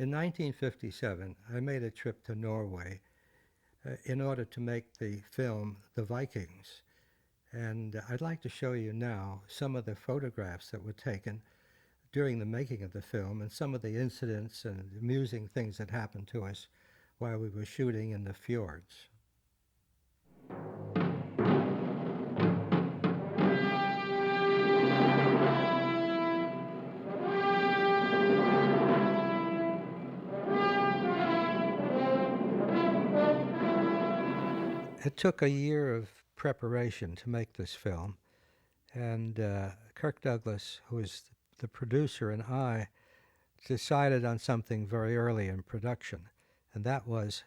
In 1957, I made a trip to Norway in order to make the film The Vikings. And I'd like to show you now some of the photographs that were taken during the making of the film and some of the incidents and amusing things that happened to us while we were shooting in the fjords. It took a year of preparation to make this film, and Kirk Douglas, who is the producer, and I decided on something very early in production, and that was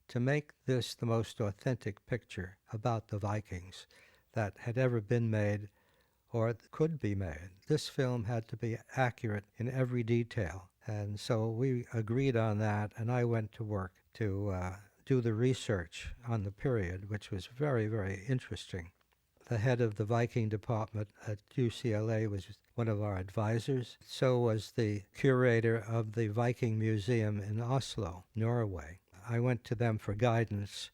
to make this the most authentic picture about the Vikings that had ever been made or could be made. This film had to be accurate in every detail, and so we agreed on that, and I went to work to do the research on the period, which was very, very interesting. The head of the Viking department at UCLA was one of our advisors. So was the curator of the Viking Museum in Oslo, Norway. I went to them for guidance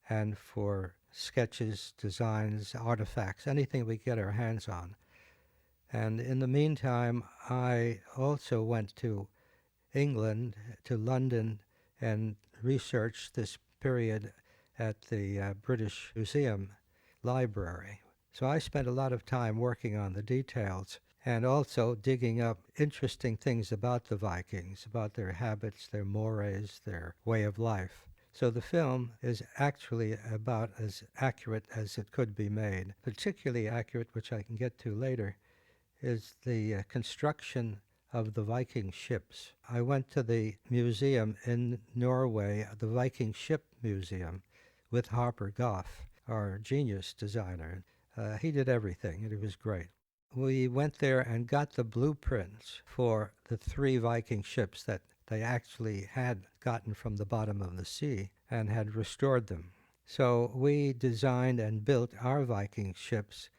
and for sketches, designs, artifacts, anything we get our hands on. And in the meantime, I also went to England, to London, and researched this period at the British Museum Library. So I spent a lot of time working on the details and also digging up interesting things about the Vikings, about their habits, their mores, their way of life. So the film is actually about as accurate as it could be made. Particularly accurate, which I can get to later, is the construction of the Viking ships. I went to the museum in Norway, the Viking Ship Museum, with Harper Goff, our genius designer. He did everything, and it was great. We went there and got the blueprints for the 3 Viking ships that they actually had gotten from the bottom of the sea and had restored them. So we designed and built our Viking ships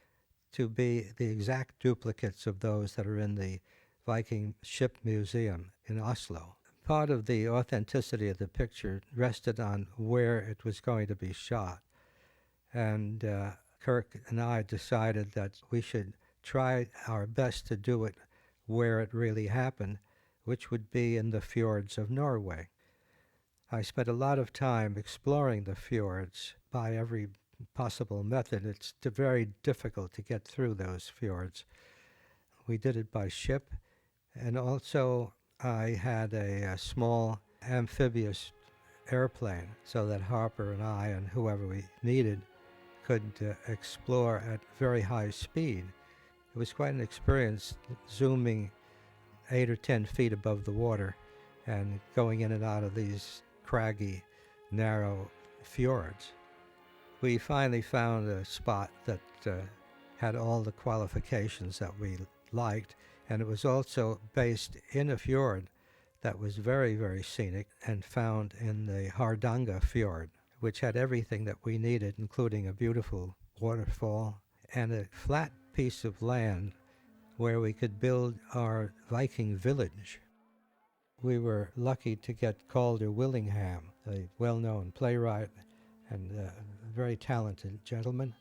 to be the exact duplicates of those that are in the Viking Ship Museum in Oslo. Part of the authenticity of the picture rested on where it was going to be shot. And Kirk and I decided that we should try our best to do it where it really happened, which would be in the fjords of Norway. I spent a lot of time exploring the fjords by every possible method. It's very difficult to get through those fjords. We did it by ship, and also I had a small amphibious airplane so that Harper and I and whoever we needed could explore at very high speed. It was quite an experience zooming 8 or 10 feet above the water and going in and out of these craggy, narrow fjords. We finally found a spot that had all the qualifications that we liked, and it was also based in a fjord that was very, very scenic and found in the Hardanger Fjord, which had everything that we needed, including a beautiful waterfall and a flat piece of land where we could build our Viking village. We were lucky to get Calder Willingham, a well-known playwright and a very talented gentleman,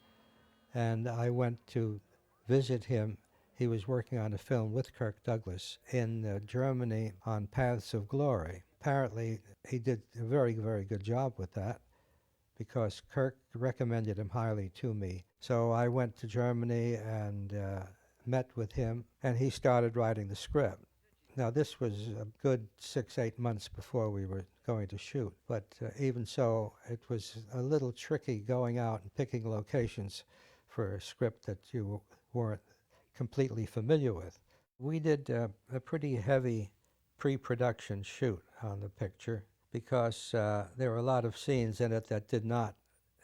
and I went to visit him. He was working on a film with Kirk Douglas in Germany on Paths of Glory. Apparently, he did a very, very good job with that because Kirk recommended him highly to me. So I went to Germany and met with him, and he started writing the script. Now, this was a good 6-8 months before we were going to shoot, but even so, it was a little tricky going out and picking locations for a script that you weren't completely familiar with. We did a pretty heavy pre-production shoot on the picture because there were a lot of scenes in it that did not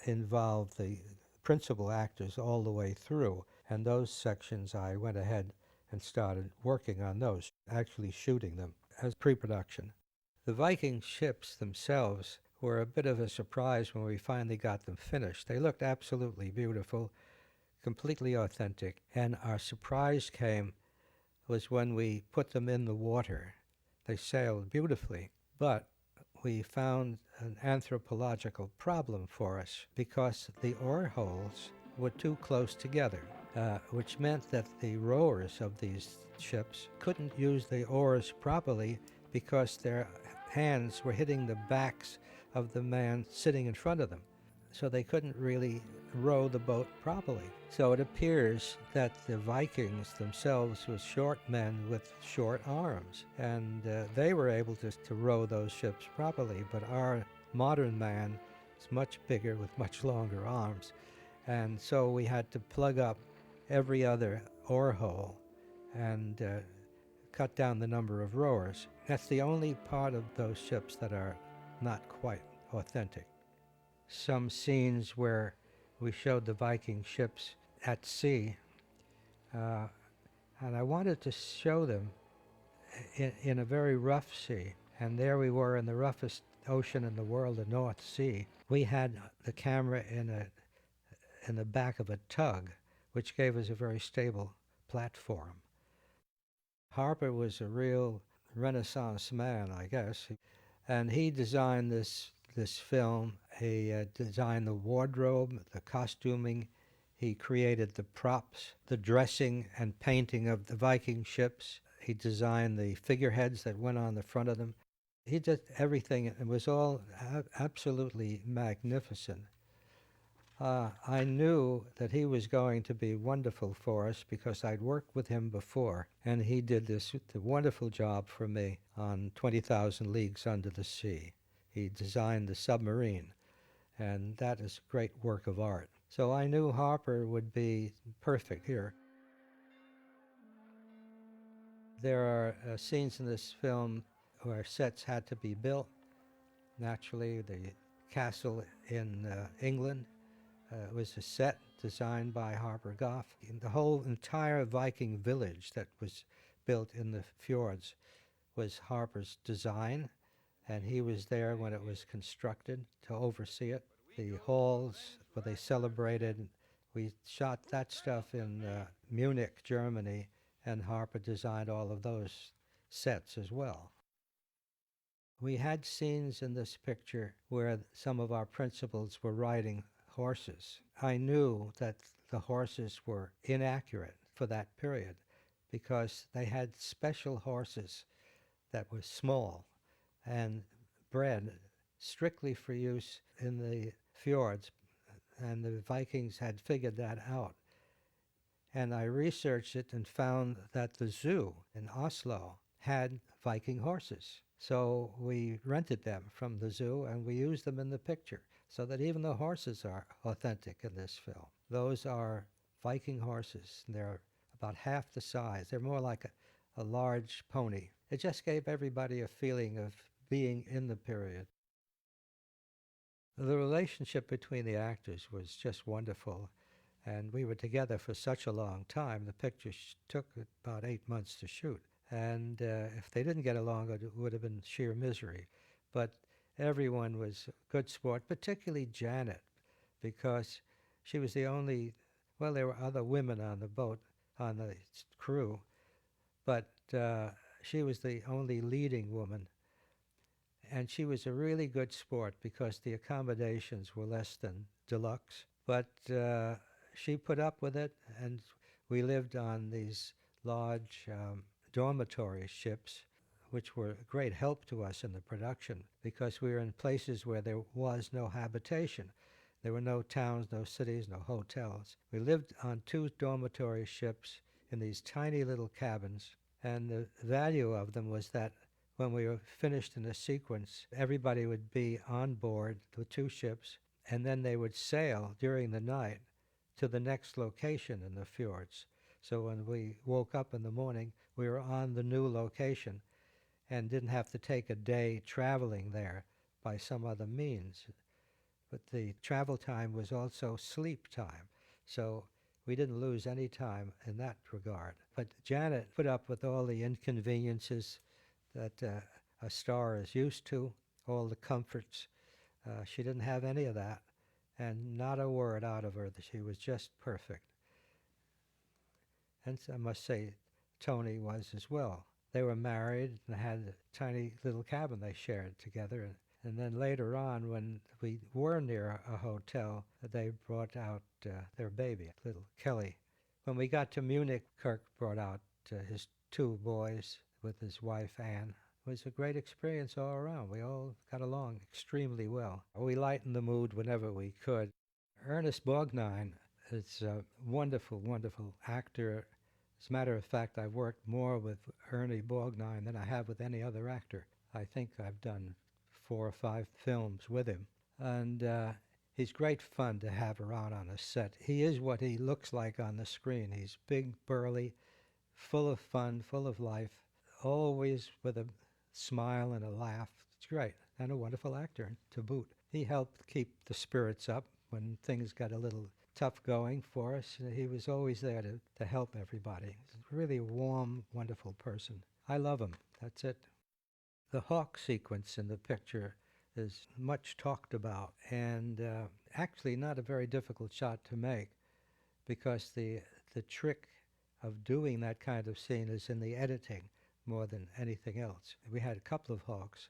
involve the principal actors all the way through, and those sections I went ahead and started working on those, actually shooting them as pre-production. The Viking ships themselves were a bit of a surprise when we finally got them finished. They looked absolutely beautiful, completely authentic, and our surprise was when we put them in the water. They sailed beautifully, But we found an anthropological problem for us because the oar holes were too close together, which meant that the rowers of these ships couldn't use the oars properly because their hands were hitting the backs of the man sitting in front of them. So they couldn't really row the boat properly. So it appears that the Vikings themselves were short men with short arms, and they were able to row those ships properly, but our modern man is much bigger with much longer arms. And so we had to plug up every other oar hole and cut down the number of rowers. That's the only part of those ships that are not quite authentic. Some scenes where we showed the Viking ships at sea, and I wanted to show them in a very rough sea. And there we were in the roughest ocean in the world, the North Sea. We had the camera in the back of a tug, which gave us a very stable platform. Harper was a real Renaissance man, I guess, and he designed this film. He designed the wardrobe, the costuming. He created the props, the dressing and painting of the Viking ships. He designed the figureheads that went on the front of them. He did everything. It was all absolutely magnificent. I knew that he was going to be wonderful for us because I'd worked with him before, and he did this wonderful job for me on 20,000 Leagues Under the Sea. He designed the submarine, and that is a great work of art. So I knew Harper would be perfect here. There are scenes in this film where sets had to be built. Naturally, the castle in England was a set designed by Harper Goff. The whole entire Viking village that was built in the fjords was Harper's design, and he was there when it was constructed to oversee it. The halls where they celebrated, we shot that stuff in Munich, Germany, and Harper designed all of those sets as well. We had scenes in this picture where some of our principals were riding horses. I knew that the horses were inaccurate for that period because they had special horses that were small and bred strictly for use in the fjords, and the Vikings had figured that out. And I researched it and found that the zoo in Oslo had Viking horses. So we rented them from the zoo and we used them in the picture, so that even the horses are authentic in this film. Those are Viking horses. They're about half the size. They're more like a large pony. It just gave everybody a feeling of being in the period. The relationship between the actors was just wonderful, and we were together for such a long time. The picture took about 8 months to shoot, and if they didn't get along, it would have been sheer misery. But everyone was good sport, particularly Janet, because she was the only, well, there were other women on the boat, on the crew, but she was the only leading woman. And she was a really good sport because the accommodations were less than deluxe. But she put up with it, and we lived on these large dormitory ships, which were a great help to us in the production because we were in places where there was no habitation. There were no towns, no cities, no hotels. We lived on 2 dormitory ships in these tiny little cabins, and the value of them was that when we were finished in a sequence, everybody would be on board the 2 ships, and then they would sail during the night to the next location in the fjords. So when we woke up in the morning, we were on the new location and didn't have to take a day traveling there by some other means. But the travel time was also sleep time, so we didn't lose any time in that regard. But Janet put up with all the inconveniences that a star is used to, all the comforts. She didn't have any of that, and not a word out of her. She was just perfect. And I must say, Tony was as well. They were married and had a tiny little cabin they shared together. And then later on, when we were near a hotel, they brought out their baby, little Kelly. When we got to Munich, Kirk brought out his two boys with his wife, Anne. It was a great experience all around. We all got along extremely well. We lightened the mood whenever we could. Ernest Borgnine is a wonderful, wonderful actor. As a matter of fact, I've worked more with Ernie Borgnine than I have with any other actor. I think I've done 4 or 5 films with him. And he's great fun to have around on a set. He is what he looks like on the screen. He's big, burly, full of fun, full of life, always with a smile and a laugh. It's great, and a wonderful actor to boot. He helped keep the spirits up when things got a little tough going for us. He was always there to help everybody. He's really a warm, wonderful person. I love him. That's it. The hawk sequence in the picture is much talked about, and actually not a very difficult shot to make, because the trick of doing that kind of scene is in the editing more than anything else. We had a couple of hawks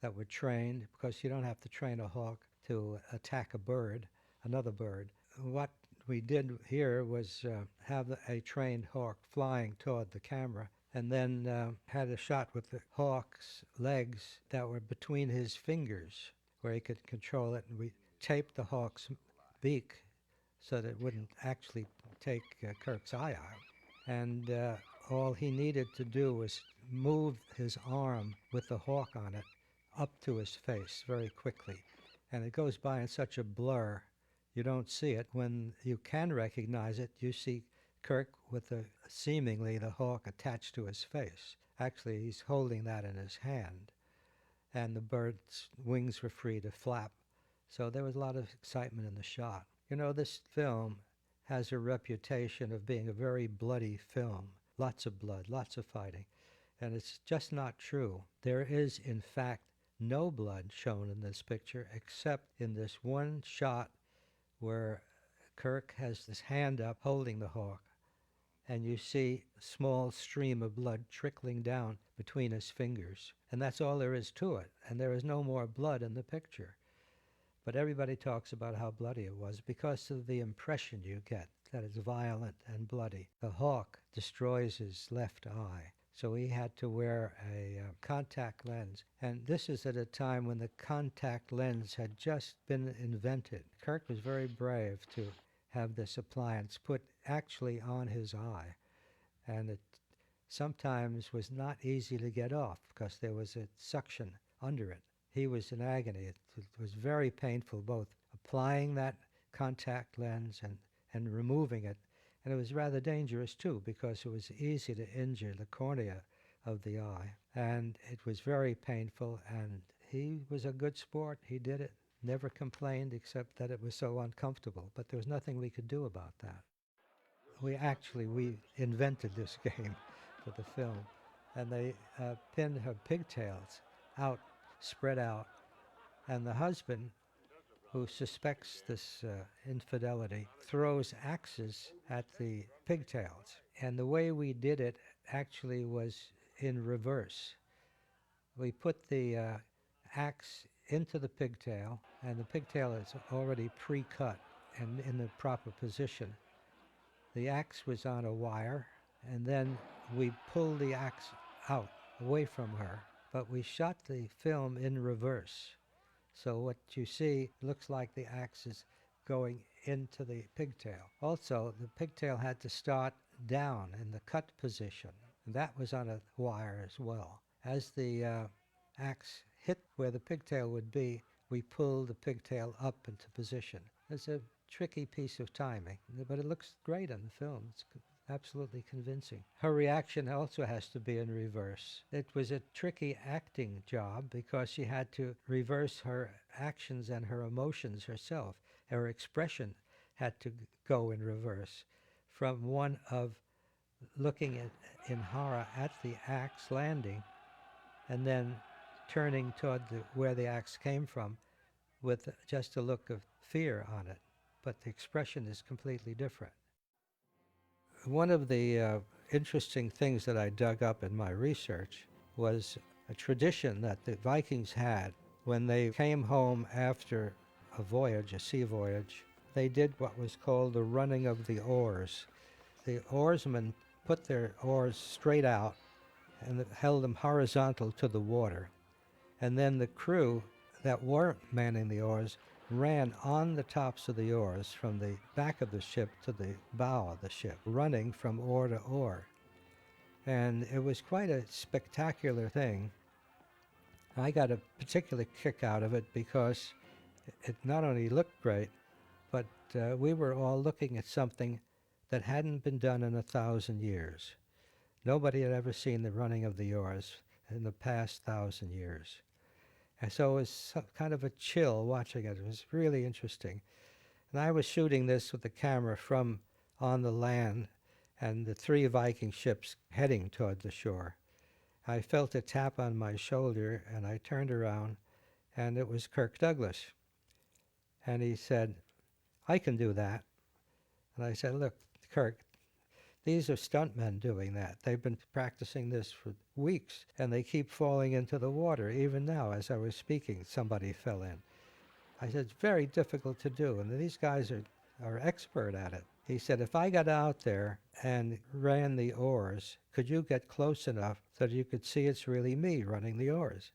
that were trained, because you don't have to train a hawk to attack another bird. What we did here was have a trained hawk flying toward the camera, and then had a shot with the hawk's legs that were between his fingers where he could control it, and we taped the hawk's beak so that it wouldn't actually take Kirk's eye out. And all he needed to do was move his arm with the hawk on it up to his face very quickly. And it goes by in such a blur, you don't see it. When you can recognize it, you see Kirk with seemingly the hawk attached to his face. Actually, he's holding that in his hand, and the bird's wings were free to flap. So there was a lot of excitement in the shot. You know, this film has a reputation of being a very bloody film. Lots of blood, lots of fighting. And it's just not true. There is, in fact, no blood shown in this picture, except in this one shot where Kirk has his hand up holding the hawk, and you see a small stream of blood trickling down between his fingers. And that's all there is to it. And there is no more blood in the picture. But everybody talks about how bloody it was because of the impression you get, that it's violent and bloody. The hawk destroys his left eye, so he had to wear a contact lens. And this is at a time when the contact lens had just been invented. Kirk was very brave to have this appliance put actually on his eye, and it sometimes was not easy to get off because there was a suction under it. He was in agony. It was very painful, both applying that contact lens and removing it. And it was rather dangerous, too, because it was easy to injure the cornea of the eye. And it was very painful, and he was a good sport. He did it, never complained, except that it was so uncomfortable. But there was nothing we could do about that. We invented this game for the film. And they pinned her pigtails out, spread out, and the husband, who suspects this infidelity, throws axes at the pigtails. And the way we did it actually was in reverse. We put the axe into the pigtail, and the pigtail is already pre-cut and in the proper position. The axe was on a wire, and then we pulled the axe out, away from her. But we shot the film in reverse. So what you see looks like the axe is going into the pigtail. Also, the pigtail had to start down in the cut position. And that was on a wire as well. As the axe hit where the pigtail would be, we pulled the pigtail up into position. It's a tricky piece of timing, but it looks great on the film. It's absolutely convincing. Her reaction also has to be in reverse. It was a tricky acting job because she had to reverse her actions and her emotions herself. Her expression had to go in reverse from one of looking in horror at the axe landing and then turning toward where the axe came from with just a look of fear on it. But the expression is completely different. One of the interesting things that I dug up in my research was a tradition that the Vikings had when they came home after a voyage, a sea voyage. They did what was called the running of the oars. The oarsmen put their oars straight out and held them horizontal to the water. And then the crew that weren't manning the oars ran on the tops of the oars from the back of the ship to the bow of the ship, running from oar to oar. And it was quite a spectacular thing. I got a particular kick out of it because it not only looked great, but we were all looking at something that hadn't been done in 1,000 years. Nobody had ever seen the running of the oars in the past 1,000 years. And so it was kind of a chill watching it. It was really interesting. And I was shooting this with the camera from on the land and the 3 Viking ships heading toward the shore. I felt a tap on my shoulder, and I turned around, and it was Kirk Douglas. And he said, "I can do that." And I said, "Look, Kirk, these are stuntmen doing that. They've been practicing this for weeks, and they keep falling into the water. Even now, as I was speaking, somebody fell in." I said, "It's very difficult to do, and these guys are expert at it." He said, "If I got out there and ran the oars, could you get close enough so that you could see it's really me running the oars?"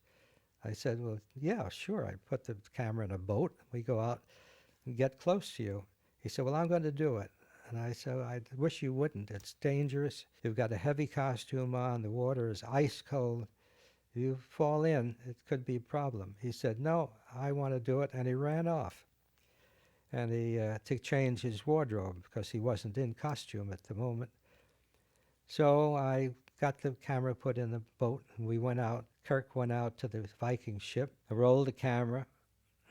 I said, "Well, yeah, sure." I put the camera in a boat. We go out and get close to you. He said, "Well, I'm going to do it." And I said, "I wish you wouldn't. It's dangerous. You've got a heavy costume on. The water is ice cold. If you fall in, it could be a problem." He said, "No, I want to do it." And he ran off. And he to change his wardrobe because he wasn't in costume at the moment. So I got the camera put in the boat, and we went out. Kirk went out to the Viking ship, rolled the camera,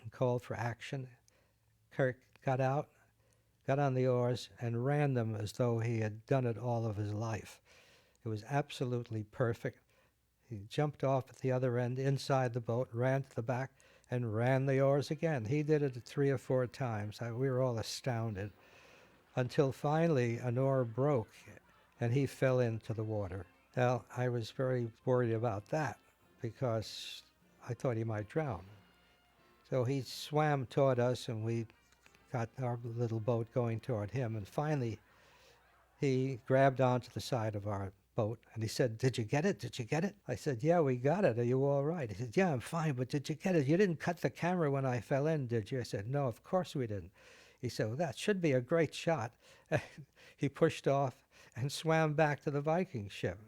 and called for action. Kirk got out, got on the oars, and ran them as though he had done it all of his life. It was absolutely perfect. He jumped off at the other end, inside the boat, ran to the back, and ran the oars again. He did it 3 or 4 times. We were all astounded, until finally an oar broke, and he fell into the water. Well, I was very worried about that, because I thought he might drown. So he swam toward us, and we got our little boat going toward him, and finally he grabbed onto the side of our boat, and he said, "Did you get it? Did you get it?" I said, "Yeah, we got it. Are you all right?" He said, "Yeah, I'm fine, but did you get it? You didn't cut the camera when I fell in, did you?" I said, "No, of course we didn't." He said, "Well, that should be a great shot." He pushed off and swam back to the Viking ship.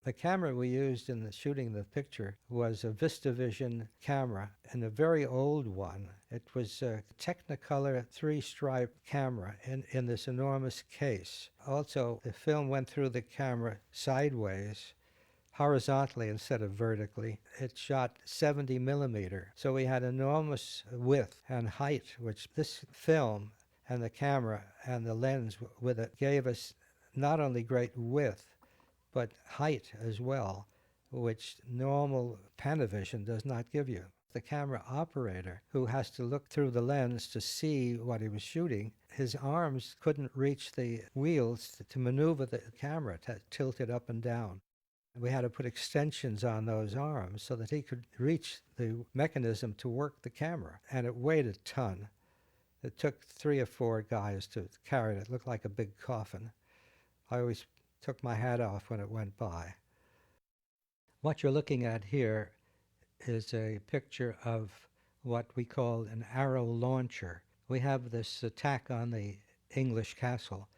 The camera we used in shooting the picture was a VistaVision camera, and a very old one. It was a Technicolor 3-stripe camera in this enormous case. Also, the film went through the camera sideways, horizontally instead of vertically. It shot 70 millimeter, so we had enormous width and height, which this film and the camera and the lens with it gave us not only great width, but height as well, which normal Panavision does not give you. The camera operator, who has to look through the lens to see what he was shooting, his arms couldn't reach the wheels to maneuver the camera, to tilt it up and down. We had to put extensions on those arms so that he could reach the mechanism to work the camera, and it weighed a ton. It took 3 or 4 guys to carry it. It looked like a big coffin. I always took my hat off when it went by. What you're looking at here is a picture of what we call an arrow launcher. We have this attack on the English castle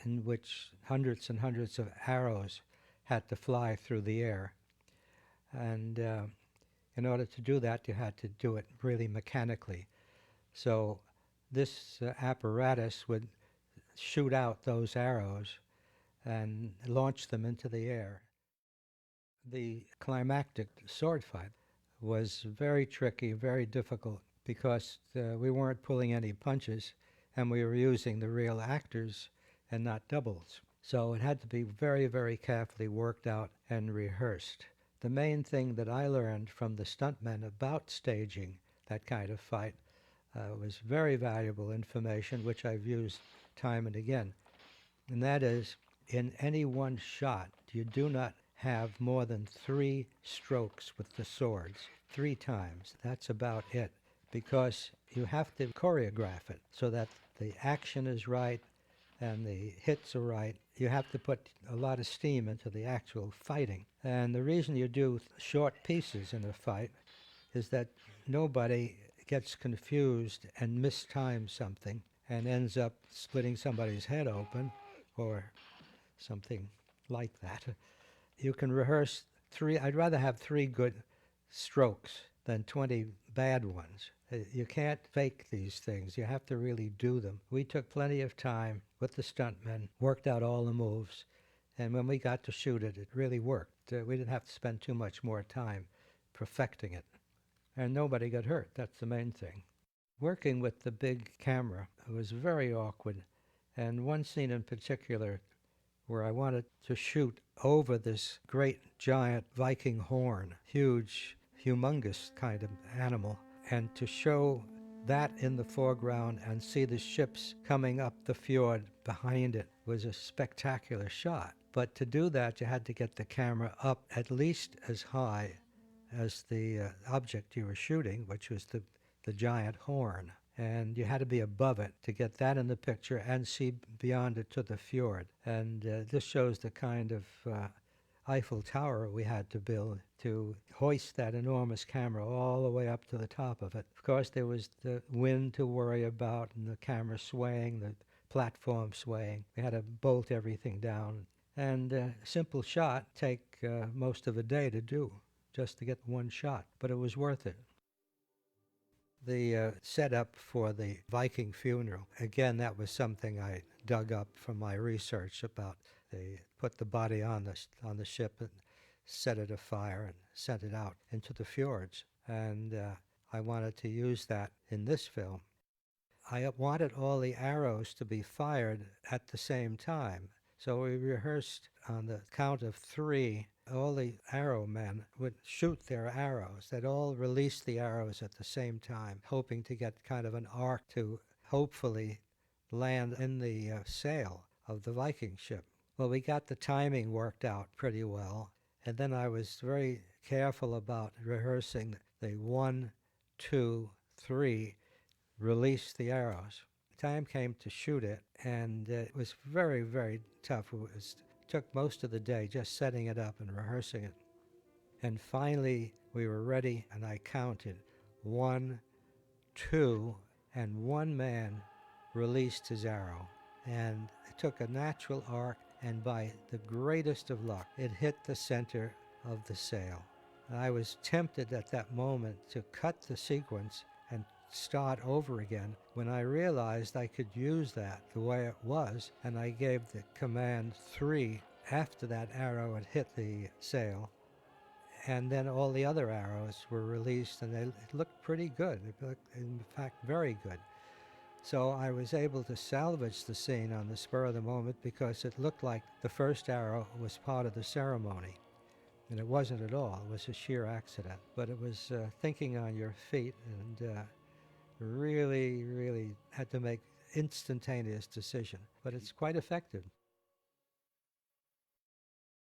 in which hundreds and hundreds of arrows had to fly through the air. And in order to do that, you had to do it really mechanically. So this apparatus would shoot out those arrows and launch them into the air. The climactic sword fight was very tricky, very difficult, because we weren't pulling any punches, and we were using the real actors and not doubles. So it had to be very, very carefully worked out and rehearsed. The main thing that I learned from the stuntmen about staging that kind of fight was very valuable information, which I've used time and again. And that is, In any one shot, you do not have more than 3 strokes with the swords, 3 times. That's about it, because you have to choreograph it so that the action is right and the hits are right. You have to put a lot of steam into the actual fighting. And the reason you do short pieces in a fight is that nobody gets confused and mistimes something and ends up splitting somebody's head open or something like that. You can rehearse 3, I'd rather have 3 good strokes than 20 bad ones. You can't fake these things. You have to really do them. We took plenty of time with the stuntmen, worked out all the moves, and when we got to shoot it, it really worked. We didn't have to spend too much more time perfecting it. And nobody got hurt. That's the main thing. Working with the big camera was very awkward, and one scene in particular where I wanted to shoot over this great giant Viking horn, huge, humongous kind of animal, and to show that in the foreground and see the ships coming up the fjord behind it was a spectacular shot. But to do that, you had to get the camera up at least as high as the object you were shooting, which was the giant horn. And you had to be above it to get that in the picture and see beyond it to the fjord. And this shows the kind of Eiffel Tower we had to build to hoist that enormous camera all the way up to the top of it. Of course, there was the wind to worry about and the camera swaying, the platform swaying. We had to bolt everything down. And a simple shot take most of a day to do, just to get one shot, but it was worth it. The setup for the Viking funeral, again, that was something I dug up from my research about. They put the body on the ship and set it afire and sent it out into the fjords. And I wanted to use that in this film. I wanted all the arrows to be fired at the same time. So we rehearsed on the count of 3. All the arrow men would shoot their arrows. They'd all release the arrows at the same time, hoping to get kind of an arc to hopefully land in the sail of the Viking ship. Well, we got the timing worked out pretty well, and then I was very careful about rehearsing the 1, 2, 3, release the arrows. The time came to shoot it, and it was very, very tough. It took most of the day just setting it up and rehearsing it. And finally, we were ready, and I counted 1, 2, and one man released his arrow. And it took a natural arc, and by the greatest of luck, it hit the center of the sail. And I was tempted at that moment to cut the sequence and start over again when I realized I could use that the way it was, and I gave the command 3 after that arrow had hit the sail, and then all the other arrows were released, and it looked pretty good. It looked, in fact, very good. So I was able to salvage the scene on the spur of the moment because it looked like the first arrow was part of the ceremony. And it wasn't at all. It was a sheer accident. But it was thinking on your feet, and really, really had to make instantaneous decision. But it's quite effective.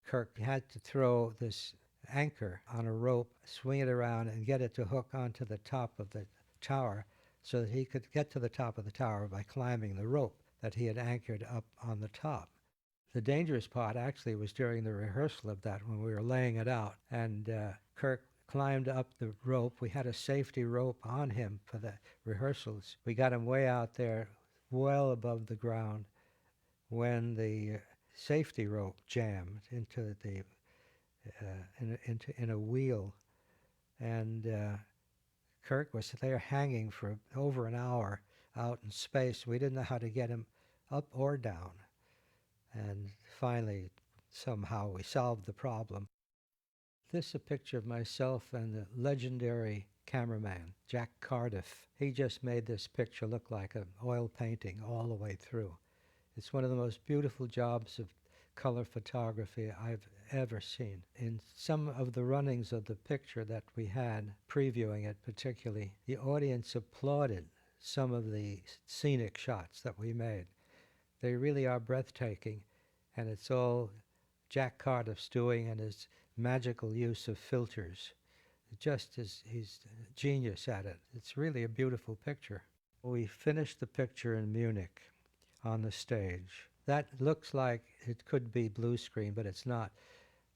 Kirk had to throw this anchor on a rope, swing it around, and get it to hook onto the top of the tower so that he could get to the top of the tower by climbing the rope that he had anchored up on the top. The dangerous part actually was during the rehearsal of that when we were laying it out, and Kirk climbed up the rope. We had a safety rope on him for the rehearsals. We got him way out there, well above the ground, when the safety rope jammed into the in a wheel, and Kirk was there hanging for over an hour out in space. We didn't know how to get him up or down, and finally somehow we solved the problem. This is a picture of myself and the legendary cameraman, Jack Cardiff. He just made this picture look like an oil painting all the way through. It's one of the most beautiful jobs of color photography I've ever seen. In some of the runnings of the picture that we had, previewing it particularly, the audience applauded some of the scenic shots that we made. They really are breathtaking, and it's all Jack Cardiff's doing and his magical use of filters. He's a genius at it. It's really a beautiful picture. We finished the picture in Munich on the stage. That looks like it could be blue screen, but it's not.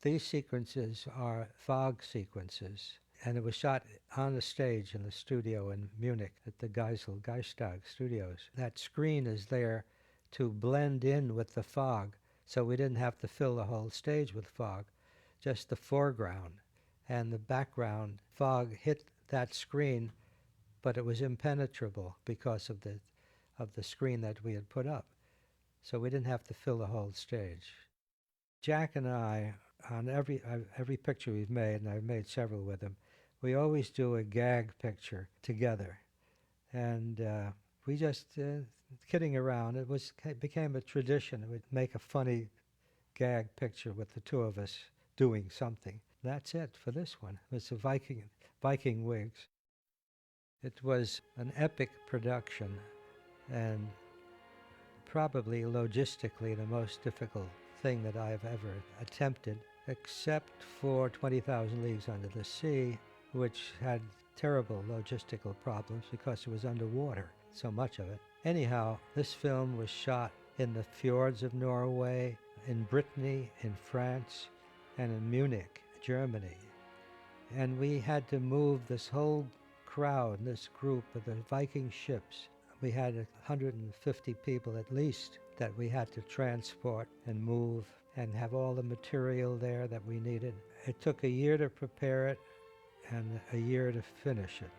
These sequences are fog sequences, and it was shot on the stage in the studio in Munich at the Geistag Studios. That screen is there to blend in with the fog, so we didn't have to fill the whole stage with fog, just the foreground. And the background fog hit that screen, but it was impenetrable because of the screen that we had put up. So we didn't have to fill the whole stage. Jack and I, on every picture we've made, and I've made several with him, we always do a gag picture together. And we just, kidding around, it became a tradition. We'd make a funny gag picture with the two of us doing something. That's it for this one. It was the Viking wigs. It was an epic production and probably logistically the most difficult thing that I've ever attempted, except for 20,000 Leagues Under the Sea, which had terrible logistical problems because it was underwater, so much of it. Anyhow, this film was shot in the fjords of Norway, in Brittany, in France, and in Munich, Germany. And we had to move this whole crowd, this group of the Viking ships. We had 150 people at least that we had to transport and move and have all the material there that we needed. It took a year to prepare it and a year to finish it.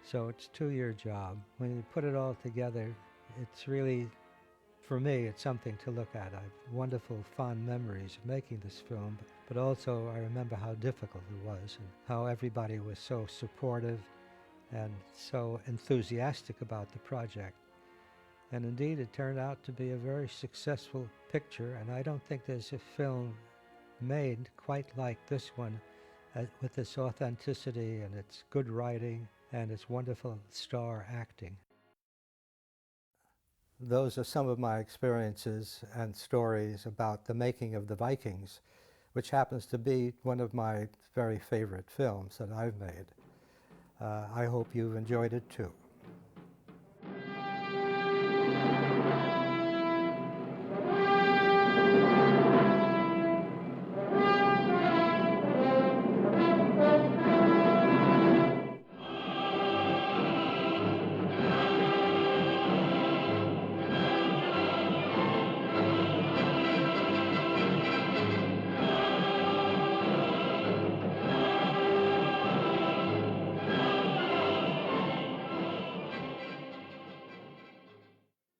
So it's a 2-year job. When you put it all together, it's really, for me, it's something to look at. I have wonderful, fond memories of making this film, but also I remember how difficult it was and how everybody was so supportive and so enthusiastic about the project. And indeed, it turned out to be a very successful picture, and I don't think there's a film made quite like this one, with its authenticity and its good writing and its wonderful star acting. Those are some of my experiences and stories about the making of the Vikings, which happens to be one of my very favorite films that I've made. I hope you've enjoyed it too.